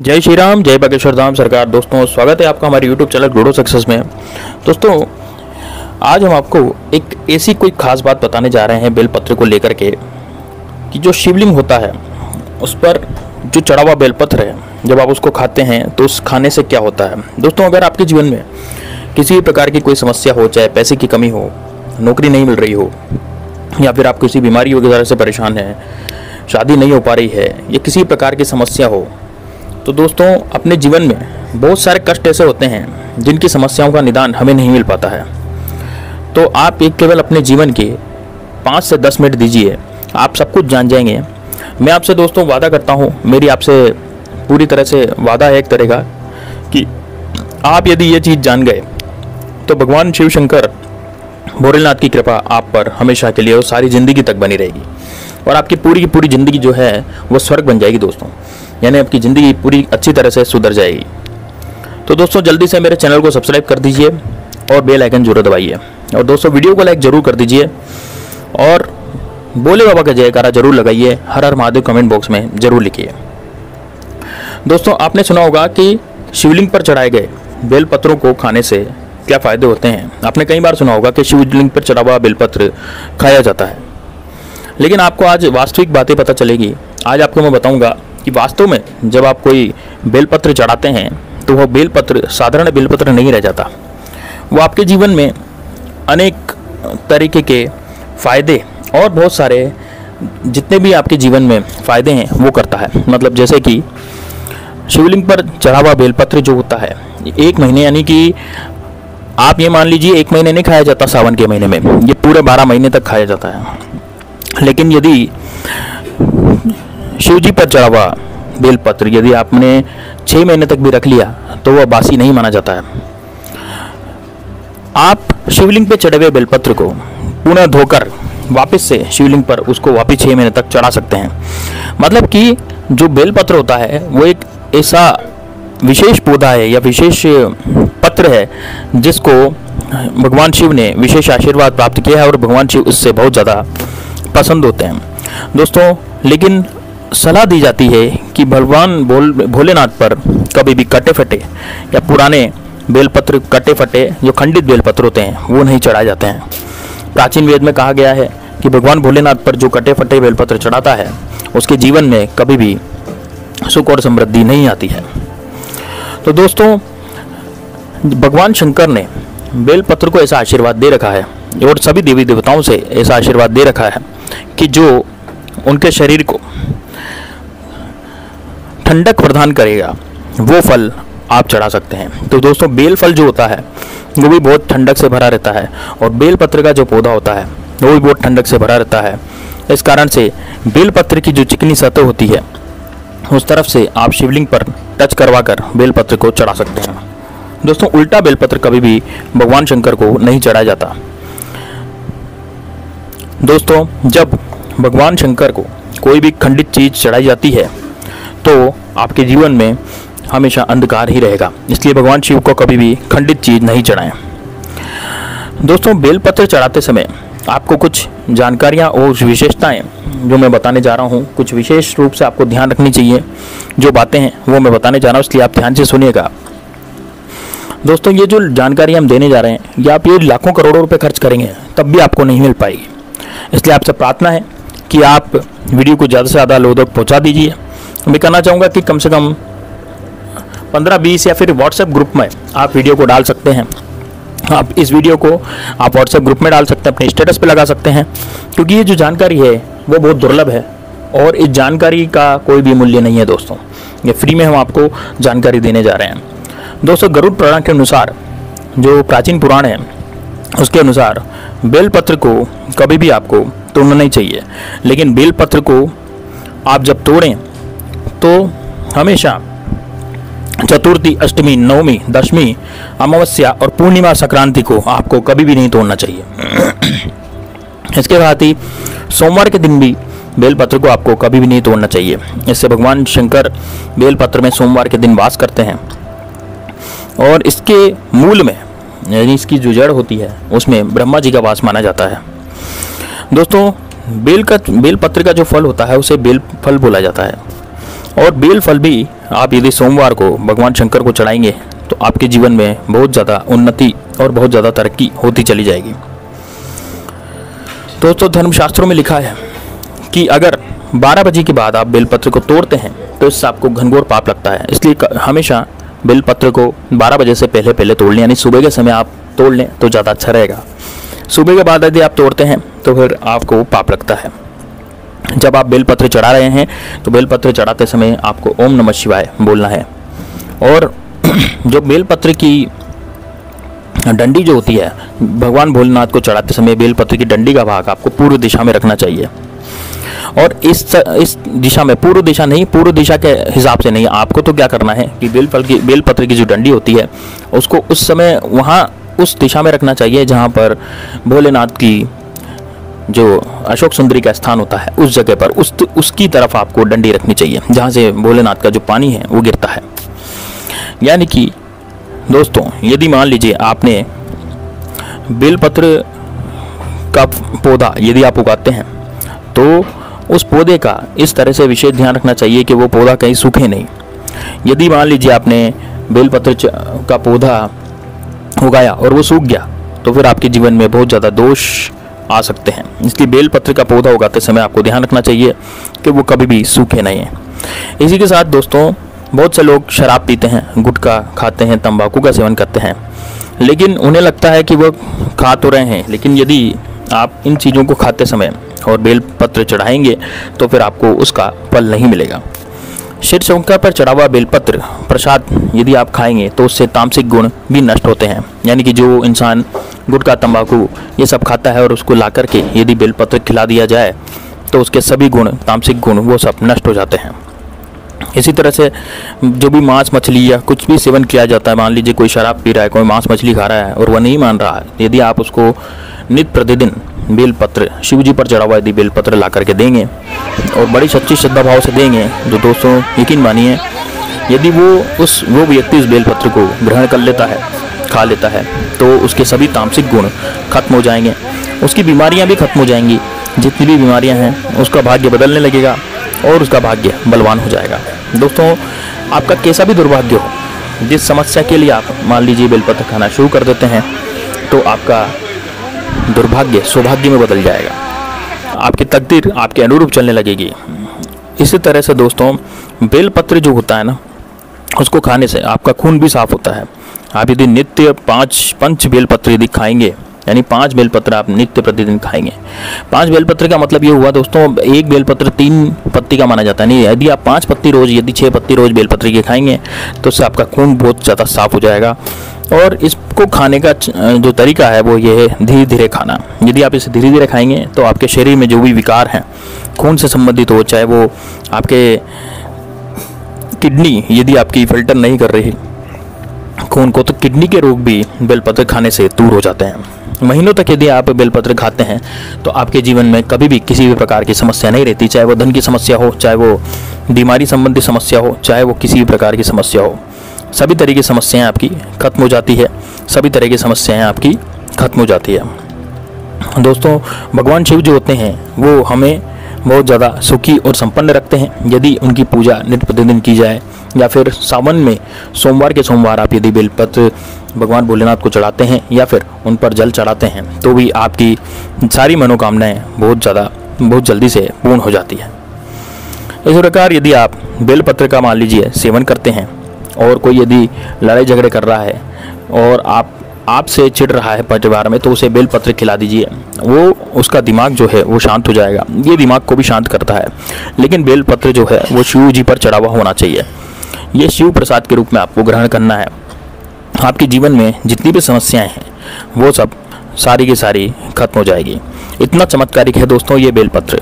जय श्री राम, जय बागेश्वर धाम सरकार। दोस्तों, स्वागत है आपका हमारे YouTube चैनल गुडो सक्सेस में। दोस्तों, आज हम आपको एक ऐसी कोई खास बात बताने जा रहे हैं बेलपत्र को लेकर के कि जो शिवलिंग होता है उस पर जो चढ़ा हुआ बेलपत्र है, जब आप उसको खाते हैं तो उस खाने से क्या होता है। दोस्तों, अगर आपके जीवन में किसी भी प्रकार की कोई समस्या हो, चाहे पैसे की कमी हो, नौकरी नहीं मिल रही हो, या फिर आप किसी बीमारी वगैरह से परेशान हैं, शादी नहीं हो पा रही है, या किसी प्रकार की समस्या हो, तो दोस्तों अपने जीवन में बहुत सारे कष्ट ऐसे होते हैं जिनकी समस्याओं का निदान हमें नहीं मिल पाता है। तो आप एक केवल अपने जीवन के 5 से 10 मिनट दीजिए, आप सब कुछ जान जाएंगे। मैं आपसे दोस्तों वादा करता हूँ, मेरी आपसे पूरी तरह से वादा है एक तरह का, कि आप यदि ये चीज़ जान गए तो भगवान शिव शंकर भोलेनाथ की कृपा आप पर हमेशा के लिए और सारी ज़िंदगी तक बनी रहेगी, और आपकी पूरी की पूरी ज़िंदगी जो है वो स्वर्ग बन जाएगी दोस्तों। यानी आपकी ज़िंदगी पूरी अच्छी तरह से सुधर जाएगी। तो दोस्तों, जल्दी से मेरे चैनल को सब्सक्राइब कर दीजिए और बेल आइकन जरूर दबाइए, और दोस्तों वीडियो को लाइक जरूर कर दीजिए, और भोले बाबा का जयकारा जरूर लगाइए, हर हर महादेव कमेंट बॉक्स में जरूर लिखिए। दोस्तों, आपने सुना होगा कि शिवलिंग पर चढ़ाए गए बेलपत्रों को खाने से क्या फ़ायदे होते हैं। आपने कई बार सुना होगा कि शिवलिंग पर चढ़ा हुआ बेलपत्र खाया जाता है, लेकिन आपको आज वास्तविक बातें पता चलेगी। आज आपको मैं बताऊंगा कि वास्तव में जब आप कोई बेलपत्र चढ़ाते हैं तो वह बेलपत्र साधारण बेलपत्र नहीं रह जाता, वो आपके जीवन में अनेक तरीके के फ़ायदे और बहुत सारे जितने भी आपके जीवन में फ़ायदे हैं वो करता है। मतलब जैसे कि शिवलिंग पर चढ़ा हुआ बेलपत्र जो होता है 1 महीने, यानी कि आप ये मान लीजिए 1 महीने नहीं खाया जाता सावन के महीने में, ये पूरे 12 महीने तक खाया जाता है। लेकिन यदि शिव जी पर चढ़ा हुआ बेलपत्र यदि आपने 6 महीने तक भी रख लिया तो वह बासी नहीं माना जाता है। आप शिवलिंग पे चढ़े हुए बेलपत्र को पुनः धोकर वापस से शिवलिंग पर उसको वापस 6 महीने तक चढ़ा सकते हैं। मतलब कि जो बेलपत्र होता है वो एक ऐसा विशेष पौधा है या विशेष पत्र है जिसको भगवान शिव ने विशेष आशीर्वाद प्राप्त किया है, और भगवान शिव इससे बहुत ज़्यादा पसंद होते हैं दोस्तों। लेकिन सलाह दी जाती है कि भगवान भोलेनाथ पर कभी भी कटे फटे या पुराने बेलपत्र, कटे फटे जो खंडित बेलपत्र होते हैं वो नहीं चढ़ाए जाते हैं। प्राचीन वेद में कहा गया है कि भगवान भोलेनाथ पर जो कटे फटे बेलपत्र चढ़ाता है उसके जीवन में कभी भी सुख और समृद्धि नहीं आती है। तो दोस्तों, भगवान शंकर ने बेलपत्र को ऐसा आशीर्वाद दे रखा है, और सभी देवी देवताओं से ऐसा आशीर्वाद दे रखा है कि जो उनके शरीर को ठंडक प्रदान करेगा वो फल आप चढ़ा सकते हैं। तो दोस्तों, बेल फल जो होता है वो भी बहुत ठंडक से भरा रहता है, और बेलपत्र का जो पौधा होता है वो भी बहुत ठंडक से भरा रहता है। इस कारण से बेलपत्र की जो चिकनी सतह होती है उस तरफ से आप शिवलिंग पर टच करवा कर बेलपत्र को चढ़ा सकते हैं। दोस्तों, उल्टा बेलपत्र कभी भी भगवान शंकर को नहीं चढ़ाया जाता। दोस्तों, जब भगवान शंकर को कोई भी खंडित चीज़ चढ़ाई जाती है तो आपके जीवन में हमेशा अंधकार ही रहेगा, इसलिए भगवान शिव को कभी भी खंडित चीज़ नहीं चढ़ाएं। दोस्तों, बेलपत्र चढ़ाते समय आपको कुछ जानकारियाँ और विशेषताएं जो मैं बताने जा रहा हूँ, कुछ विशेष रूप से आपको ध्यान रखनी चाहिए। जो बातें हैं वो मैं बताने जा रहा हूँ, इसलिए आप ध्यान से सुनिएगा। दोस्तों, ये जो जानकारी हम देने जा रहे हैं ये आप ये लाखों करोड़ों रुपए खर्च करेंगे तब भी आपको नहीं मिल पाएगी। इसलिए आपसे प्रार्थना है कि आप वीडियो को ज़्यादा से ज़्यादा लोगों तक पहुँचा दीजिए। मैं कहना चाहूँगा कि कम से कम 15-20 या फिर व्हाट्सएप ग्रुप में आप वीडियो को डाल सकते हैं। आप इस वीडियो को आप व्हाट्सएप ग्रुप में डाल सकते हैं, अपने स्टेटस पे लगा सकते हैं, क्योंकि ये जो जानकारी है वो बहुत दुर्लभ है, और इस जानकारी का कोई भी मूल्य नहीं है दोस्तों। ये फ्री में हम आपको जानकारी देने जा रहे हैं। दोस्तों, गरुड़ पुराण के अनुसार, जो प्राचीन पुराण है उसके अनुसार बेलपत्र को कभी भी आपको तोड़ना नहीं चाहिए। लेकिन बेलपत्र को आप जब तोड़ें तो हमेशा चतुर्थी, अष्टमी, नवमी, दशमी, अमावस्या और पूर्णिमा संक्रांति को आपको कभी भी नहीं तोड़ना चाहिए। इसके साथ ही सोमवार के दिन भी बेलपत्र को आपको कभी भी नहीं तोड़ना चाहिए। इससे भगवान शंकर बेलपत्र में सोमवार के दिन वास करते हैं, और इसके मूल में यानी इसकी जो जड़ होती है उसमें ब्रह्मा जी का वास माना जाता है। दोस्तों, बेलपत्र का जो फल होता है उसे बेल फल बोला जाता है। और बेल फल भी आप यदि सोमवार को भगवान शंकर को चढ़ाएंगे तो आपके जीवन में बहुत ज़्यादा उन्नति और बहुत ज़्यादा तरक्की होती चली जाएगी। दोस्तों, धर्मशास्त्रों में लिखा है कि अगर 12 बजे के बाद आप बेलपत्र को तोड़ते हैं तो इससे आपको घनघोर पाप लगता है। इसलिए हमेशा बेलपत्र को 12 बजे से पहले पहले तोड़ लें, यानी सुबह के समय आप तोड़ लें तो ज़्यादा अच्छा रहेगा। सुबह के बाद यदि आप तोड़ते हैं तो फिर आपको पाप लगता है। जब आप बेलपत्र चढ़ा रहे हैं तो बेलपत्र चढ़ाते समय आपको ओम नमः शिवाय बोलना है। और जो बेलपत्र की डंडी जो होती है, भगवान भोलेनाथ को चढ़ाते समय बेलपत्र की डंडी का भाग आपको पूर्व दिशा में रखना चाहिए। और इस दिशा में, पूर्व दिशा नहीं, पूर्व दिशा के हिसाब से नहीं, आपको तो क्या करना है कि बेलपत्र की जो डंडी होती है उसको उस समय वहाँ उस दिशा में रखना चाहिए जहाँ पर भोलेनाथ की जो अशोक सुंदरी का स्थान होता है उस जगह पर उसकी तरफ आपको डंडी रखनी चाहिए जहाँ से भोलेनाथ का जो पानी है वो गिरता है। यानी कि दोस्तों, यदि मान लीजिए आपने बेलपत्र का पौधा यदि आप उगाते हैं तो उस पौधे का इस तरह से विशेष ध्यान रखना चाहिए कि वो पौधा कहीं सूखे नहीं। यदि मान लीजिए आपने बेलपत्र का पौधा उगाया और वो सूख गया तो फिर आपके जीवन में बहुत ज़्यादा दोष आ सकते हैं। इसलिए बेलपत्र का पौधा उगाते समय आपको ध्यान रखना चाहिए कि वो कभी भी सूखे नहीं है। इसी के साथ दोस्तों, बहुत से लोग शराब पीते हैं, गुटखा खाते हैं, तंबाकू का सेवन करते हैं, लेकिन उन्हें लगता है कि वो खा तो रहे हैं, लेकिन यदि आप इन चीज़ों को खाते समय और बेलपत्र चढ़ाएंगे तो फिर आपको उसका फल नहीं मिलेगा। शिव शंकर पर चढ़ा हुआ बेलपत्र प्रसाद यदि आप खाएंगे तो उससे तामसिक गुण भी नष्ट होते हैं। यानी कि जो इंसान गुटखा, तंबाकू ये सब खाता है और उसको ला करके यदि बेलपत्र खिला दिया जाए तो उसके सभी गुण, तामसिक गुण, वो सब नष्ट हो जाते हैं। इसी तरह से जो भी मांस मछली या कुछ भी सेवन किया जाता है, मान लीजिए कोई शराब पी रहा है, कोई मांस मछली खा रहा है और वह नहीं मान रहा है, यदि आप उसको नित्य प्रतिदिन बेलपत्र, शिव जी पर चढ़ा हुआ यदि बेलपत्र ला करके देंगे और बड़ी सच्ची श्रद्धा भाव से देंगे, तो दोस्तों यकीन मानिए यदि वो व्यक्ति उस बेलपत्र को ग्रहण कर लेता है, खा लेता है, तो उसके सभी तामसिक गुण खत्म हो जाएंगे, उसकी बीमारियां भी खत्म हो जाएंगी। जितनी भी बीमारियां हैं उसका भाग्य बदलने लगेगा और उसका भाग्य बलवान हो जाएगा। दोस्तों, आपका कैसा भी दुर्भाग्य हो, जिस समस्या के लिए आप मान लीजिए बेलपत्र खाना शुरू कर देते हैं तो आपका दुर्भाग्य सौभाग्य में बदल जाएगा, आपकी तकदीर आपके अनुरूप चलने लगेगी। इसी तरह से दोस्तों, बेलपत्र जो होता है ना, उसको खाने से आपका खून भी साफ होता है। आप यदि नित्य पंच बेलपत्र यदि खाएंगे, यानी 5 बेलपत्र आप नित्य प्रतिदिन खाएंगे। 5 बेलपत्र का मतलब ये हुआ दोस्तों, एक बेलपत्र 3 पत्ती का माना जाता है। नहीं, यदि आप 5 पत्ती रोज, यदि 6 पत्ती रोज बेलपत्र के खाएंगे तो उससे आपका खून बहुत ज़्यादा साफ हो जाएगा। और इसको खाने का जो तरीका है वो ये है धीरे धीरे खाना। यदि आप इसे धीरे धीरे खाएंगे तो आपके शरीर में जो भी विकार हैं खून से संबंधित हो, चाहे वो आपके किडनी यदि आपकी फिल्टर नहीं कर रही खून को, तो किडनी के रोग भी बेलपत्र खाने से दूर हो जाते हैं। महीनों तक यदि आप बेलपत्र खाते हैं तो आपके जीवन में कभी भी किसी भी प्रकार की समस्या नहीं रहती, चाहे वो धन की समस्या हो, चाहे वो बीमारी संबंधी समस्या हो, चाहे वो किसी भी प्रकार की समस्या हो, सभी तरह की समस्याएं आपकी खत्म हो जाती है। सभी तरह की समस्याएं आपकी खत्म हो जाती है। दोस्तों, भगवान शिव जो होते हैं वो हमें बहुत ज़्यादा सुखी और संपन्न रखते हैं यदि उनकी पूजा नित्य प्रतिदिन की जाए, या फिर सावन में सोमवार के सोमवार आप यदि बेलपत्र भगवान भोलेनाथ को चढ़ाते हैं या फिर उन पर जल चढ़ाते हैं तो भी आपकी सारी मनोकामनाएं बहुत जल्दी से पूर्ण हो जाती है। इस प्रकार यदि आप बेलपत्र का मान लीजिए सेवन करते हैं और कोई यदि लड़ाई झगड़े कर रहा है और आपसे चिढ़ रहा है परिवार में, तो उसे बेलपत्र खिला दीजिए, वो उसका दिमाग जो है वो शांत हो जाएगा। ये दिमाग को भी शांत करता है, लेकिन बेलपत्र जो है वो शिव जी पर चढ़ा हुआ होना चाहिए। ये शिव प्रसाद के रूप में आपको ग्रहण करना है। आपके जीवन में जितनी भी समस्याएं हैं वो सब सारी की सारी खत्म हो जाएगी। इतना चमत्कारिक है दोस्तों ये बेलपत्र।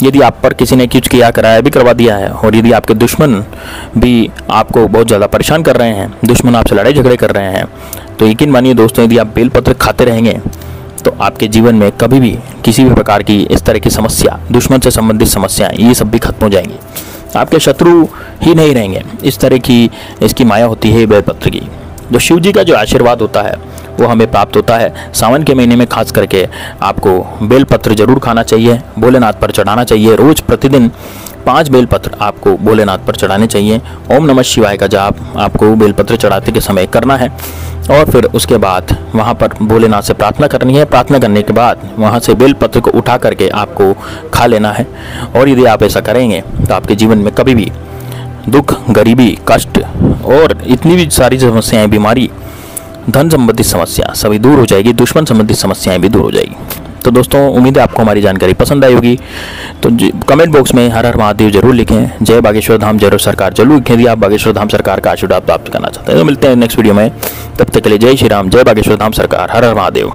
यदि आप पर किसी ने कुछ किया कराया भी करवा दिया है, और यदि आपके दुश्मन भी आपको बहुत ज़्यादा परेशान कर रहे हैं, दुश्मन आपसे लड़ाई झगड़े कर रहे हैं, तो यकीन मानिए दोस्तों, यदि आप बेलपत्र खाते रहेंगे तो आपके जीवन में कभी भी किसी भी प्रकार की इस तरह की समस्या, दुश्मन से संबंधित समस्याएं, ये सब भी खत्म हो जाएंगी। आपके शत्रु ही नहीं रहेंगे। इस तरह की इसकी माया होती है बेलपत्र की। जो शिव जी का जो आशीर्वाद होता है वो हमें प्राप्त होता है। सावन के महीने में खास करके आपको बेलपत्र जरूर खाना चाहिए, भोलेनाथ पर चढ़ाना चाहिए। रोज प्रतिदिन 5 बेलपत्र आपको भोलेनाथ पर चढ़ाने चाहिए। ओम नमः शिवाय का जाप आपको बेलपत्र चढ़ाते के समय करना है और फिर उसके बाद वहाँ पर भोलेनाथ से प्रार्थना करनी है। प्रार्थना करने के बाद वहाँ से बेलपत्र को उठा करके आपको खा लेना है। और यदि आप ऐसा करेंगे तो आपके जीवन में कभी भी दुख, गरीबी, कष्ट और इतनी भी सारी समस्याएं, बीमारी, धन संबंधित समस्या सभी दूर हो जाएगी, दुश्मन संबंधित समस्याएं भी दूर हो जाएगी। तो दोस्तों, उम्मीद है आपको हमारी जानकारी पसंद आई होगी। तो कमेंट बॉक्स में हर हर महादेव जरूर लिखें, जय बागेश्वर धाम जय सरकार जरूर लिखें यदि आप बागेश्वर धाम सरकार का आशीर्वाद प्राप्त करना चाहते हैं। तो मिलते हैं नेक्स्ट वीडियो में, तब तक के लिए जय श्री राम, जय बागेश्वर धाम सरकार, हर हर महादेव।